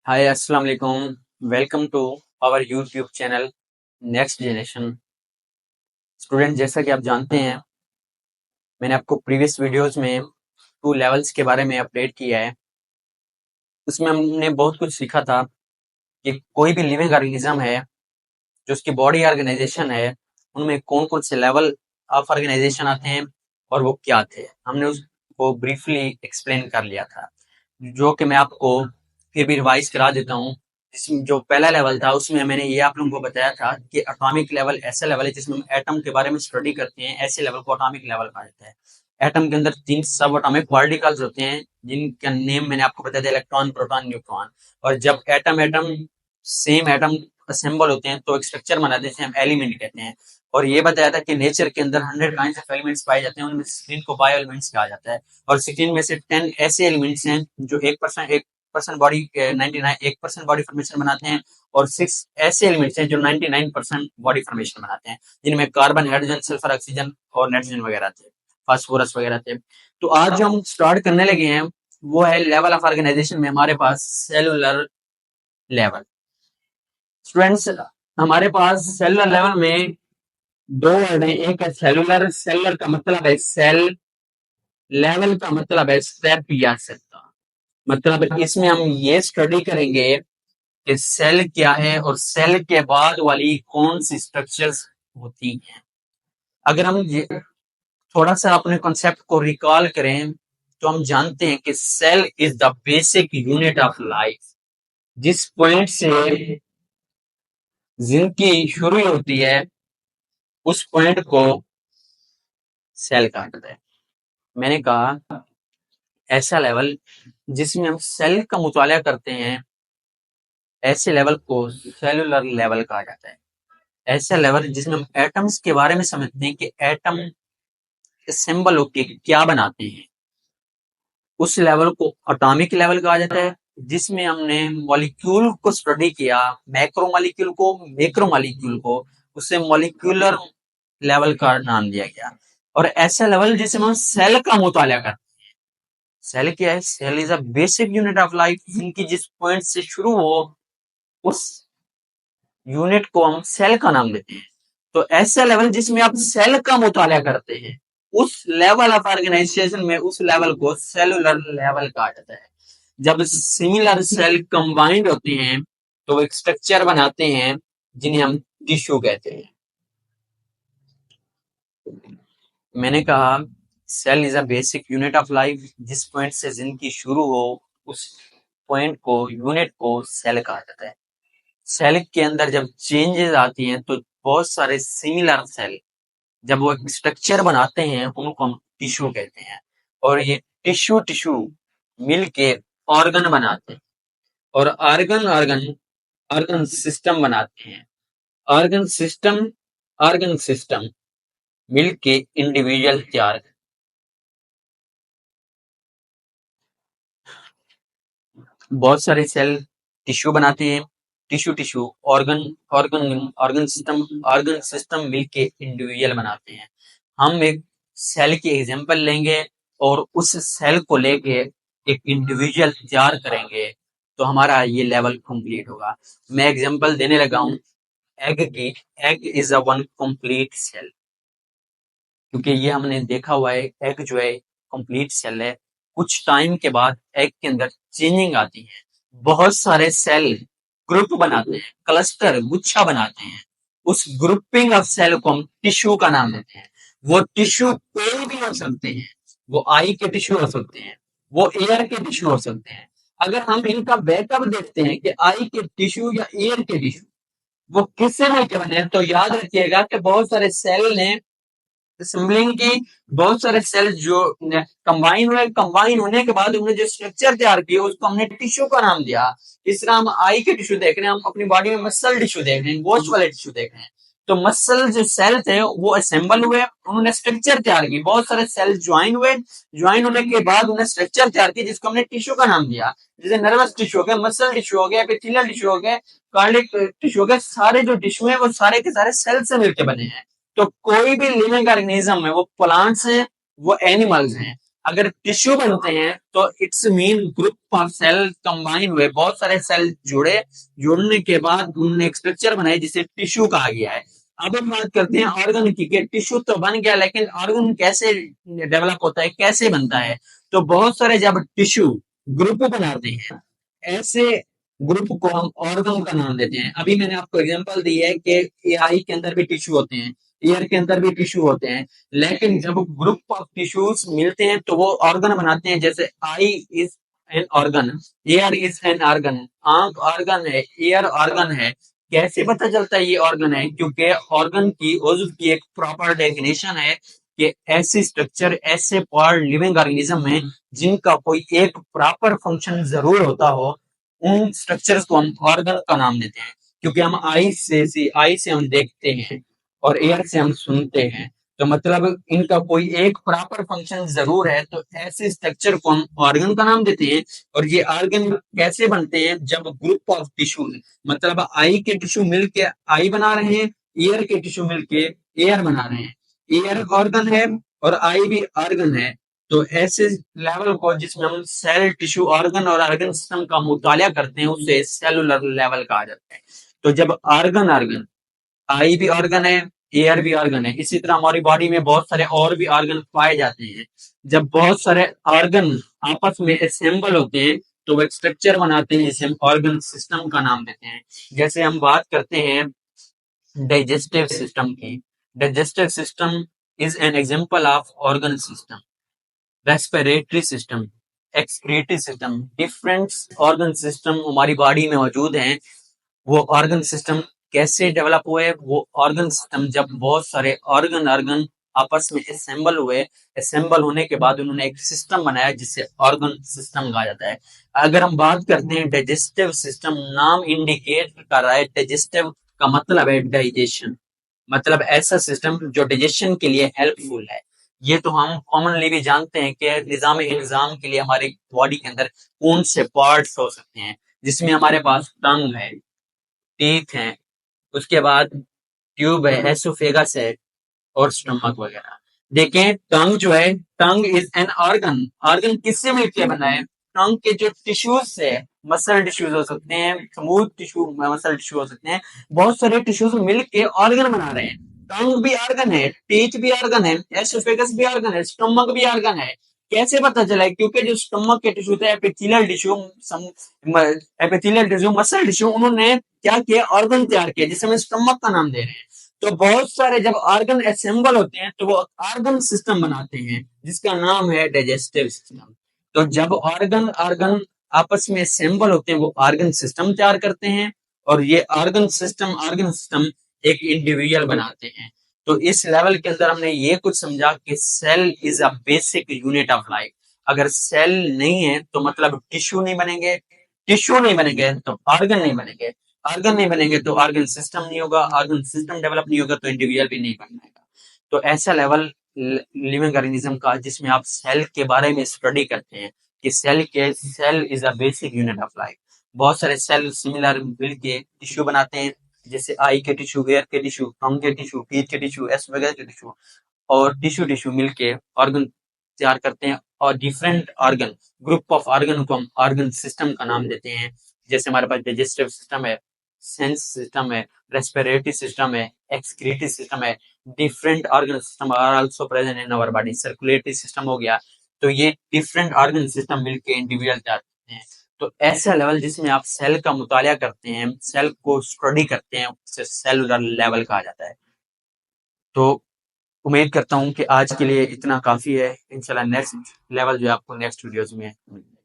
हाय अस्सलाम वालेकुम। Welcome to our YouTube channel next generation. Student, जैसा कि आप जानते हैं, मैंने आपको प्रीवियस वीडियोस में टू लेवल्स के बारे में अपडेट किया है। उसमें हमने बहुत कुछ सीखा था कि कोई भी लिविंग ऑर्गेनिज्म है, जो उसकी बॉडी ऑर्गेनाइजेशन है, उनमें कौन कौन से लेवल ऑफ ऑर्गेनाइजेशन आते हैं और वो क्या थे। हमने उसको ब्रीफली एक्सप्लेन कर लिया था, जो कि मैं आपको फिर भी रिवाइज करा देता हूँ। जिसमें जो पहला लेवल था, उसमें मैंने ये आप लोगों को बताया था कि एटॉमिक लेवल ऐसा लेवल है जिसमें हम एटम के बारे में स्टडी करते हैं। ऐसे लेवल को एटॉमिक लेवल कहा जाता है। एटम के अंदर 3 सब एटॉमिक पार्टिकल्स होते हैं, जिनका नेम मैंने आपको बताया था, इलेक्ट्रॉन, प्रोटॉन, न्यूट्रॉन। और जब atom atom same atom assemble होते हैं तो एक स्ट्रक्चर बनाते हैं, जिसे हम एलिमेंट कहते हैं। और ये बताया था कि नेचर के अंदर 100 काइंड ऑफ एलिमेंट्स पाए जाते हैं, उनमें 16 को बायो एलिमेंट्स कहा जाता है। और 16 में से 10 ऐसे एलिमेंट्स हैं जो 1% बॉडी 99 1% बॉडी फॉर्मेशन बनाते हैं, और 6 ऐसे एलिमेंट्स हैं जो 99% बॉडी फॉर्मेशन बनाते हैं, जिनमें कार्बन, हाइड्रोजन, सल्फर, ऑक्सीजन और नाइट्रोजन वगैरह थे, फास्फोरस वगैरह थे। तो आज जो हम स्टार्ट करने लगे हैं वो है लेवल ऑफ ऑर्गेनाइजेशन में हमारे पास सेलुलर लेवल। स्टूडेंट्स, हमारे पास सेलुलर लेवल में दो वर्ड है। एक है सेलुलर, सेलुलर का मतलब है सेल, लेवल का मतलब है स्टेप या सत्ता। मतलब इसमें हम ये स्टडी करेंगे कि सेल क्या है और सेल के बाद वाली कौन सी स्ट्रक्चर्स होती हैं। अगर हम थोड़ा सा अपने कॉन्सेप्ट को रिकॉल करें तो हम जानते हैं कि cell is the basic unit of life. जिस पॉइंट से जिंदगी शुरू होती है उस पॉइंट को सेल कहा जाता है। मैंने कहा ऐसा लेवल जिसमें हम सेल का मुताला करते हैं, ऐसे लेवल को सेलुलर लेवल कहा जाता है। ऐसा लेवल जिसमें हम एटम्स के बारे में समझते हैं कि एटम असेंबल होके क्या बनाते हैं, उस लेवल को एटॉमिक लेवल कहा जाता है। जिसमें हमने मॉलिक्यूल को स्टडी किया, मैक्रो मॉलिक्यूल को, मैक्रो मॉलिक्यूल को, उसे मॉलिक्यूलर लेवल का नाम दिया गया। और ऐसा लेवल जिसमें हम सेल का मुताला करते हैं। सेल क्या है? Cell is a basic unit of life. जिनकी जिस पॉइंट से शुरू हो उस यूनिट को हम सेल का नाम देते हैं। तो ऐसा लेवल जिसमें आप सेल का मुताला करते हैं, उस लेवल ऑफ ऑर्गेनाइजेशन में उस लेवल को सेलुलर लेवल कहा जाता है। जब सिमिलर सेल कंबाइंड होते हैं तो वो एक स्ट्रक्चर बनाते हैं जिन्हें हम टिश्यू कहते हैं। मैंने कहा cell is a basic unit of life. जिस पॉइंट से जिंदगी शुरू हो उस पॉइंट को, यूनिट को सेल कहा जाता है। सेल के अंदर जब चेंजेस आती हैं तो बहुत सारे सिमिलर सेल जब वो एक स्ट्रक्चर बनाते हैं उनको हम टिश्यू कहते हैं। और ये टिश्यू टिश्यू मिलके ऑर्गन बनाते हैं, और ऑर्गन ऑर्गन ऑर्गन सिस्टम बनाते हैं। ऑर्गन सिस्टम ऑर्गन सिस्टम मिलके इंडिविजुअल तैयार। बहुत सारे सेल टिश्यू बनाते हैं, tissue tissue organ organ organ system मिलके इंडिविजुअल बनाते हैं। हम एक सेल की एग्जांपल लेंगे और उस सेल को लेके एक इंडिविजुअल तैयार करेंगे तो हमारा ये लेवल कंप्लीट होगा। मैं एग्जांपल देने लगा हूं एग की। Egg is a one complete cell, क्योंकि ये हमने देखा हुआ है एग जो है कंप्लीट सेल है। कुछ टाइम के बाद एग के अंदर चेंजिंग आती है, बहुत सारे सेल ग्रुप बनाते हैं, क्लस्टर, गुच्छा बनाते हैं। उस ग्रुपिंग ऑफ सेल को हम टिश्यू का नाम देते हैं। वो टिश्यू कोई भी हो सकते हैं, वो आई के टिश्यू हो सकते हैं, वो एयर के टिश्यू हो सकते हैं। अगर हम इनका बैकअप देखते हैं कि आई के टिश्यू या एयर के टिश्यू वो किससे मिलकर बने हैं, तो याद रखिएगा कि बहुत सारे सेल ने असेंबलिंग की, बहुत सारे सेल जो कंबाइन हुए, कंबाइन होने के बाद उन्होंने जो स्ट्रक्चर तैयार किया उसको हमने टिश्यू का नाम दिया। इस तरह हम आई के टिश्यू देख रहे हैं, हम अपनी बॉडी में मसल टिश्यू देख रहे हैं, गोश्त वाले टिश्यू देख रहे हैं। तो मसल जो सेल थे वो असेंबल हुए, उन्होंने स्ट्रक्चर तैयार की। बहुत सारे सेल ज्वाइन हुए, ज्वाइन होने के बाद उन्हें स्ट्रक्चर तैयार की जिसको हमने टिश्यू का नाम दिया। जैसे नर्वस टिश्यू हो गया, मसल टिश्यू हो गया, एपिथेलियल टिश्यू हो गया, कार्डियक टिश्यू हो गया। सारे जो टिश्यू है वो सारे के सारे सेल से मिलकर बने हैं। तो कोई भी लिविंग ऑर्गेनिज्म है, वो प्लांट्स हैं, वो एनिमल्स हैं, अगर टिश्यू बनते हैं तो it's mean group of cell combine हुए, बहुत सारे सेल जुड़ने के बाद उन्होंने एक स्ट्रक्चर बनाया जिसे टिश्यू कहा गया है। अब हम बात करते हैं ऑर्गन की, टिश्यू तो बन गया लेकिन ऑर्गन कैसे डेवलप होता है, कैसे बनता है। तो बहुत सारे जब टिश्यू ग्रुप बनाते हैं, ऐसे ग्रुप को हम ऑर्गन का नाम देते हैं। अभी मैंने आपको एग्जांपल दी है कि आई के अंदर भी टिश्यू होते हैं, ईयर के अंदर भी टिश्यू होते हैं, लेकिन जब ग्रुप ऑफ टिश्यूज मिलते हैं तो वो ऑर्गन बनाते हैं। जैसे eye is an organ, ear is an organ, आंख ऑर्गन है, ईयर ऑर्गन है। कैसे पता चलता है ये ऑर्गन है? क्योंकि ऑर्गन की उज़्व की एक प्रॉपर डेफिनेशन है कि ऐसे स्ट्रक्चर, ऐसे पार्ट लिविंग ऑर्गेनिज्म में जिनका कोई एक प्रॉपर फंक्शन जरूर होता हो, उन स्ट्रक्चर्स को हम ऑर्गन का नाम देते हैं। क्योंकि हम आई से हम देखते हैं और एयर से हम सुनते हैं, तो मतलब इनका कोई एक प्रॉपर फंक्शन जरूर है, तो ऐसे स्ट्रक्चर को हम ऑर्गन का नाम देते हैं। और ये ऑर्गन कैसे बनते हैं? जब ग्रुप ऑफ टिश्यू, मतलब आई के टिश्यू मिलके आई बना रहे हैं, ईयर के टिश्यू मिलके एयर बना रहे हैं। ईयर ऑर्गन है और आई भी ऑर्गन है। तो ऐसे लेवल को जिसमें हम सेल टिश्यू ऑर्गन और ऑर्गन सिस्टम का मुताला करते हैं, उसे सेलुलर लेवल कहा जाता है। तो जब ऑर्गन ऑर्गन, आई भी ऑर्गन है, एयर भी ऑर्गन है, इसी तरह हमारी बॉडी में बहुत सारे और भी ऑर्गन पाए जाते हैं। जब बहुत सारे ऑर्गन आपस में असेंबल होते हैं तो वो एक स्ट्रक्चर बनाते हैं जिसे हम ऑर्गन सिस्टम का नाम देते हैं। जैसे हम बात करते हैं डाइजेस्टिव सिस्टम की, digestive system is an example of organ system. Respiratory system, excretory system, different organ system हमारी बॉडी में मौजूद हैं। वो ऑर्गन सिस्टम कैसे डेवलप हुए? वो ऑर्गन सिस्टम जब बहुत सारे ऑर्गन ऑर्गन आपस में असेंबल हुए, असेंबल होने के बाद उन्होंने एक सिस्टम बनाया जिसे ऑर्गन सिस्टम कहा जाता है। अगर हम बात करते हैं डाइजेस्टिव सिस्टम, नाम इंडिकेट कर रहा है, डाइजेस्टिव का मतलब है डाइजेशन, मतलब ऐसा सिस्टम जो डाइजेशन के लिए हेल्पफुल है। ये तो हम कॉमनली भी जानते हैं कि निजाम इंतजाम के लिए हमारे बॉडी के अंदर कौन से पार्ट्स हो सकते हैं, जिसमें हमारे पास टंग है, टीथ है, उसके बाद ट्यूब है, एसोफेगस है और स्टमक वगैरह। देखें टंग जो है, tongue is an organ. Organ किससे मिलकर बना है? टंग के जो टिश्यूज से, मसल टिश्यूज हो सकते हैं, स्मूथ टिश्यू, मसल टिश्यू हो सकते हैं, बहुत सारे टिश्यूज मिलके ऑर्गन बना रहे हैं। टंग भी ऑर्गन है, टीथ भी ऑर्गन है, एसोफेगस भी ऑर्गन है, स्टमक भी ऑर्गन है। कैसे पता चला है? क्योंकि जो स्टमक के टिश्यू थे, epithelial tissue, epithelial tissue, muscle tissue, उन्होंने क्या किया? ऑर्गन तैयार किया जिसे हम स्टमक का नाम दे रहे हैं। तो बहुत सारे जब ऑर्गन असेंबल होते हैं तो वो ऑर्गन सिस्टम बनाते हैं जिसका नाम है डाइजेस्टिव सिस्टम। तो जब ऑर्गन ऑर्गन आपस में असेंबल होते हैं वो ऑर्गन सिस्टम तैयार करते हैं, और ये ऑर्गन सिस्टम एक इंडिविजुअल बनाते हैं। तो इस लेवल के अंदर हमने ये कुछ समझा कि cell is a basic unit of life. अगर सेल नहीं है तो मतलब टिश्यू नहीं बनेंगे, टिश्यू नहीं बनेंगे तो ऑर्गन नहीं बनेंगे, ऑर्गन नहीं बनेंगे तो ऑर्गन सिस्टम नहीं होगा, ऑर्गन सिस्टम डेवलप नहीं होगा तो इंडिविजुअल भी नहीं बन पाएगा। तो ऐसा लेवल लिविंग ऑर्गेनिज्म का जिसमें आप सेल के बारे में स्टडी करते हैं कि cell is a basic unit of life. बहुत सारे सेल सिमिलर मिलके टिश्यू बनाते हैं, जैसे आई के टिश्यू, एयर के टिश्यू, टंग के टिश्यू, टीथ के टिश्यू, एसोफेगस के टिश्यू, और टिश्यू टिश्यू मिलके ऑर्गन तैयार करते हैं। और different organ, group of organ को हम ऑर्गन सिस्टम का नाम देते हैं। जैसे हमारे पास डाइजेस्टिव सिस्टम है, सेंस सिस्टम है, रेस्पिरेटरी सिस्टम है, एक्सक्रीटरी सिस्टम है, different organ system are also present in our body, circulatory system हो गया। तो ये डिफरेंट ऑर्गन सिस्टम मिलके इंडिविजुअल तैयार करते हैं। तो ऐसा लेवल जिसमें आप सेल का मुताला करते हैं, सेल को स्टडी करते हैं, उसे सेलुलर लेवल कहा जाता है। तो उम्मीद करता हूँ कि आज के लिए इतना काफी है। इंशाल्लाह नेक्स्ट लेवल जो है आपको नेक्स्ट वीडियोस में मिलेगा।